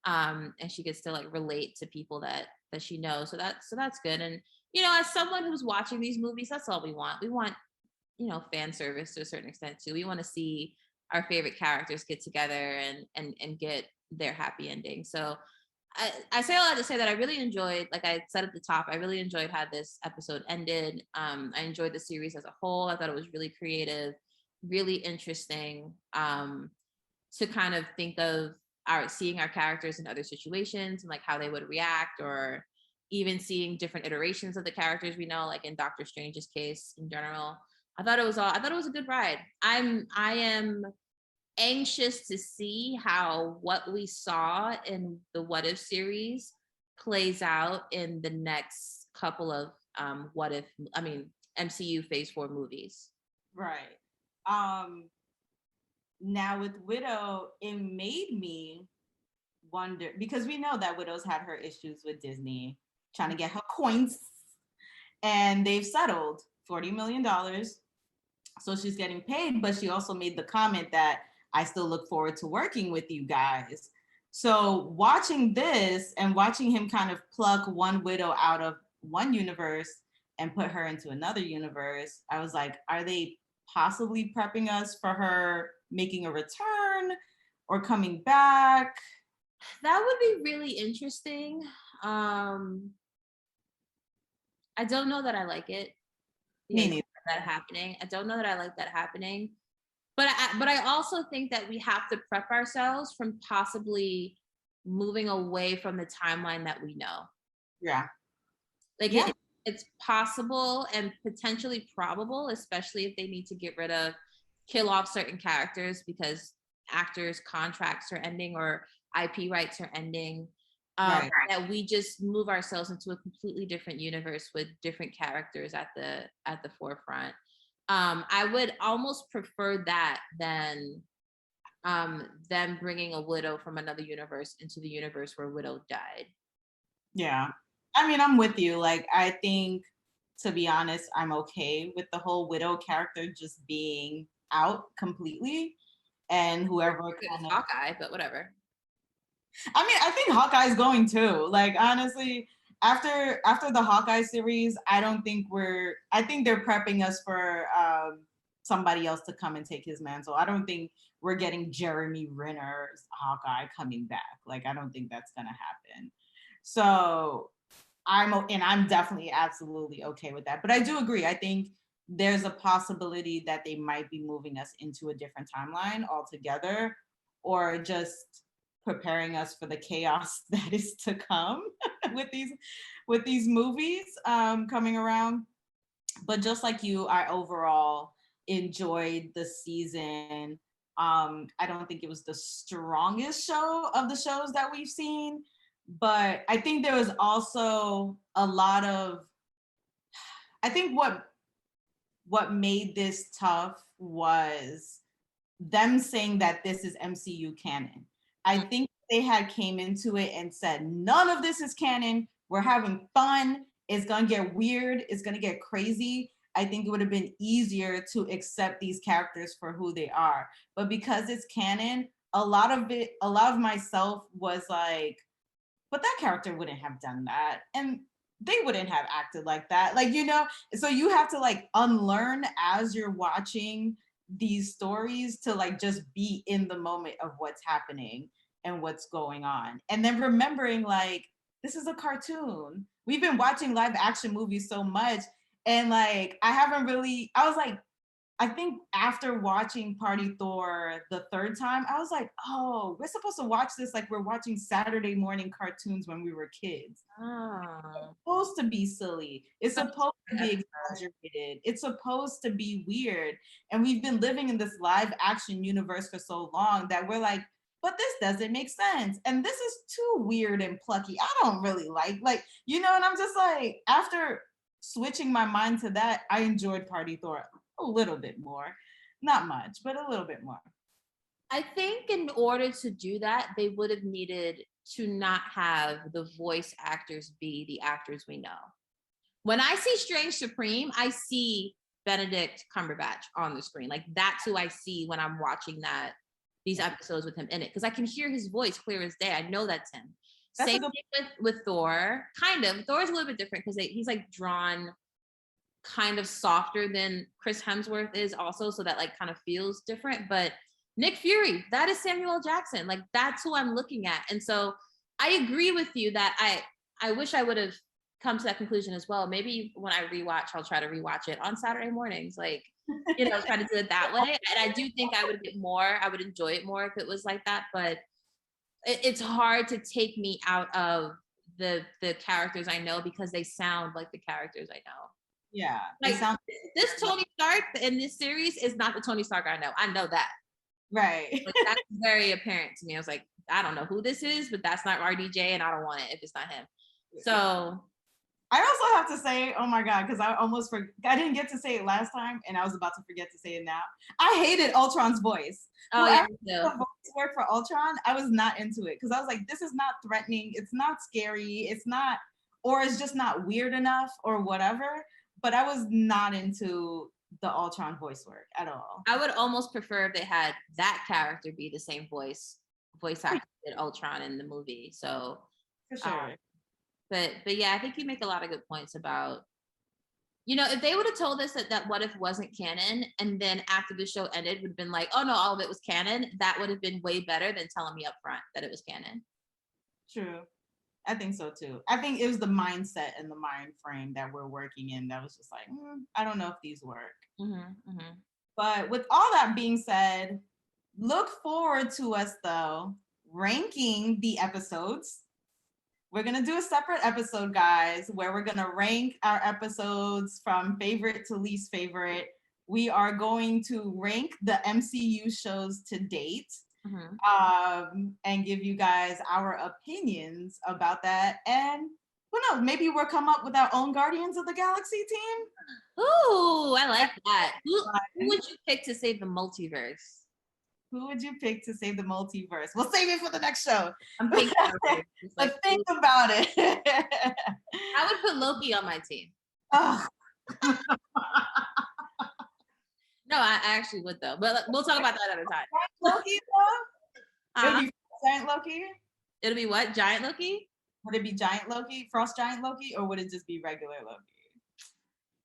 And she gets to like relate to people that she knows. So that's good. And you know, as someone who's watching these movies, that's all we want. We want, you know, fan service to a certain extent too. We want to see our favorite characters get together and get their happy ending. So I say all that to say that I really enjoyed, like I said at the top, I really enjoyed how this episode ended. I enjoyed the series as a whole. I thought it was really creative, really interesting, to kind of think of seeing our characters in other situations and like how they would react, or even seeing different iterations of the characters we know, like in Doctor Strange's case in general. I thought it was a good ride. I am anxious to see how what we saw in the What If series plays out in the next couple of what if I mean MCU phase 4 movies. Right. Um, Now with Widow, it made me wonder because we know that Widow's had her issues with Disney trying to get her coins, and they've settled $40 million. So she's getting paid, but she also made the comment that I still look forward to working with you guys. So watching this and watching him kind of pluck one Widow out of one universe and put her into another universe, I was like, are they possibly prepping us for her making a return or coming back? That would be really interesting. I don't know that I like it. The Me idea neither. of that happening. I don't know that I like that happening. But I also think that we have to prep ourselves from possibly moving away from the timeline that we know. Yeah. Like Yeah. it's possible and potentially probable, especially if they need to kill off certain characters because actors' contracts are ending or IP rights are ending. Right. That we just move ourselves into a completely different universe with different characters at the forefront. I would almost prefer that than them bringing a Widow from another universe into the universe where Widow died. Yeah. I mean, I'm with you. Like, I think, to be honest, I'm okay with the whole Widow character just being out completely. And whoever kind of, Hawkeye, but whatever. I mean, I think Hawkeye's going too. Like, honestly, after the Hawkeye series, I think they're prepping us for somebody else to come and take his mantle. I don't think we're getting Jeremy Renner's Hawkeye coming back. Like, I don't think that's gonna happen. So I'm definitely absolutely okay with that. But I do agree. I think there's a possibility that they might be moving us into a different timeline altogether, or just preparing us for the chaos that is to come with these movies coming around. But just like you, I overall enjoyed the season. I don't think it was the strongest show of the shows that we've seen, but I think there was also a lot of, I think what made this tough was them saying that this is MCU canon. I think they had came into it and said, none of this is canon. We're having fun. It's going to get weird. It's going to get crazy. I think it would have been easier to accept these characters for who they are. But because it's canon, a lot of myself was like, but that character wouldn't have done that. And they wouldn't have acted like that. Like, so you have to like unlearn as you're watching these stories to like just be in the moment of what's happening and what's going on. And then remembering like, this is a cartoon. We've been watching live action movies so much. And like, I was like, I think after watching Party Thor the third time, I was like, oh, we're supposed to watch this like we're watching Saturday morning cartoons when we were kids. It's supposed to be silly. It's supposed to be exaggerated. It's supposed to be weird. And we've been living in this live action universe for so long that we're like, but this doesn't make sense. And this is too weird and plucky. I don't really like, and I'm just like, after switching my mind to that, I enjoyed Party Thor a little bit more. Not much, but a little bit more. I think in order to do that, they would have needed to not have the voice actors be the actors we know. When I see Strange Supreme, I see Benedict Cumberbatch on the screen. Like that's who I see when I'm watching these episodes with him in it, because I can hear his voice clear as day. I know that's him. Same thing with Thor. Kind of. Thor's a little bit different because he's like drawn kind of softer than Chris Hemsworth is also, so that like kind of feels different. But Nick Fury, that is Samuel Jackson. Like that's who I'm looking at. And so I agree with you that I wish I would have come to that conclusion as well. Maybe when I rewatch, I'll try to rewatch it on Saturday mornings, like, try to do it that way. And I do think I would enjoy it more if it was like that. But it's hard to take me out of the characters I know because they sound like the characters I know. Yeah. Like this Tony Stark in this series is not the Tony Stark I know. I know that. Right. Like, that's very apparent to me. I was like, I don't know who this is, but that's not RDJ and I don't want it if it's not him. So I also have to say, oh my God, because I didn't get to say it last time and I was about to forget to say it now. I hated Ultron's voice. Oh yeah, the voice work for Ultron, I was not into it because I was like, this is not threatening. It's not scary. It's not, or it's just not weird enough or whatever. But I was not into the Ultron voice work at all. I would almost prefer if they had that character be the same voice actor did Ultron in the movie. So for sure. But yeah, I think you make a lot of good points about, if they would have told us that What If wasn't canon, and then after the show ended would have been like, oh no, all of it was canon, that would have been way better than telling me up front that it was canon. True. I think so too. I think it was the mindset and the mind frame that we're working in that was just like, I don't know if these work. But with all that being said, look forward to us though ranking the episodes. We're going to do a separate episode, guys, where we're going to rank our episodes from favorite to least favorite. We are going to rank the MCU shows to date. And give you guys our opinions about that. And who knows, maybe we'll come up with our own Guardians of the Galaxy team. Ooh, I like that. Who would you pick to save the multiverse? Who would you pick to save the multiverse? We'll save it for the next show. I'm thinking but think about it. I would put Loki on my team. Oh. No, I actually would though. But we'll talk about that another time. Loki though? It'll be giant Loki? It'll be what? Giant Loki? Would it be giant Loki? Frost giant Loki? Or would it just be regular Loki?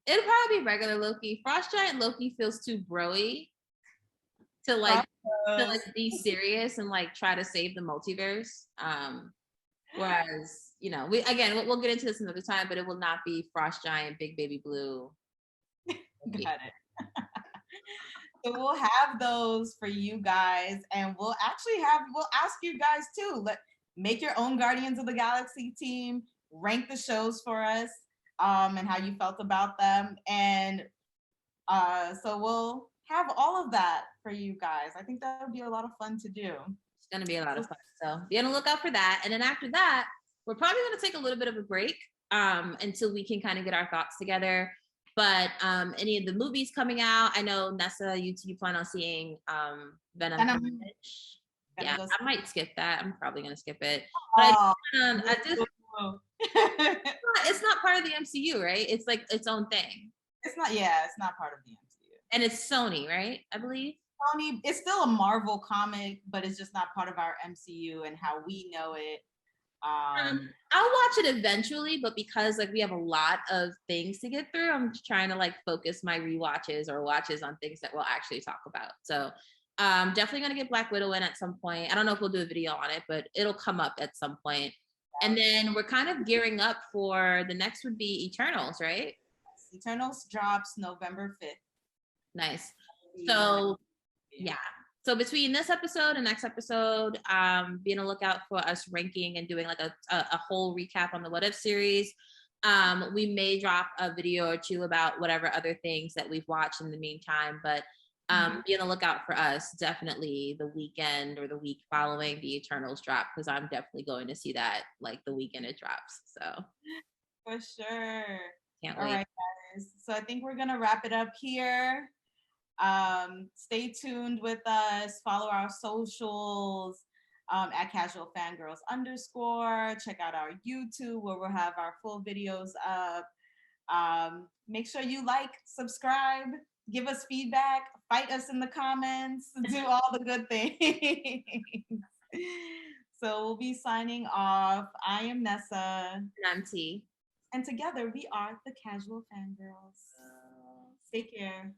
It'll probably be regular Loki. Frost giant Loki feels too bro-y to be serious and like try to save the multiverse. Whereas you know, we'll get into this another time, but it will not be Frost Giant, Big Baby Blue. Got it. So we'll have those for you guys, and we'll ask you guys too. Make your own Guardians of the Galaxy team, rank the shows for us, and how you felt about them. And so we'll have all of that for you guys. I think that would be a lot of fun to do. It's going to be a lot of fun. So be on the lookout for that. And then after that, we're probably going to take a little bit of a break until we can kind of get our thoughts together. But any of the movies coming out, I know Nessa, you plan on seeing Venom. Yeah, I might skip that. I'm probably going to skip it. But it's not part of the MCU, right? It's like its own thing. It's not part of the MCU. And it's Sony, right? I believe. Sony, it's still a Marvel comic, but it's just not part of our MCU and how we know it. I'll watch it eventually, but because like we have a lot of things to get through, I'm just trying to like focus my rewatches or watches on things that we'll actually talk about. So definitely gonna get Black Widow in at some point. I don't know if we'll do a video on it, but it'll come up at some point. And then we're kind of gearing up for the next would be Eternals, right? Yes. Eternals drops November 5th. Nice. So yeah. So between this episode and next episode, be on a lookout for us ranking and doing like a whole recap on the What If series. We may drop a video or two about whatever other things that we've watched in the meantime, but be on the lookout for us definitely the weekend or the week following the Eternals drop, because I'm definitely going to see that like the weekend it drops. So for sure. Can't wait. All right, guys. So I think we're gonna wrap it up here. Stay tuned with us. Follow our socials at Casual Fangirls _. Check out our YouTube where we'll have our full videos up. Make sure you like, subscribe, give us feedback, fight us in the comments, do all the good things. So we'll be signing off. I am Nessa. And I'm Tee. And together we are the Casual Fangirls. Take care.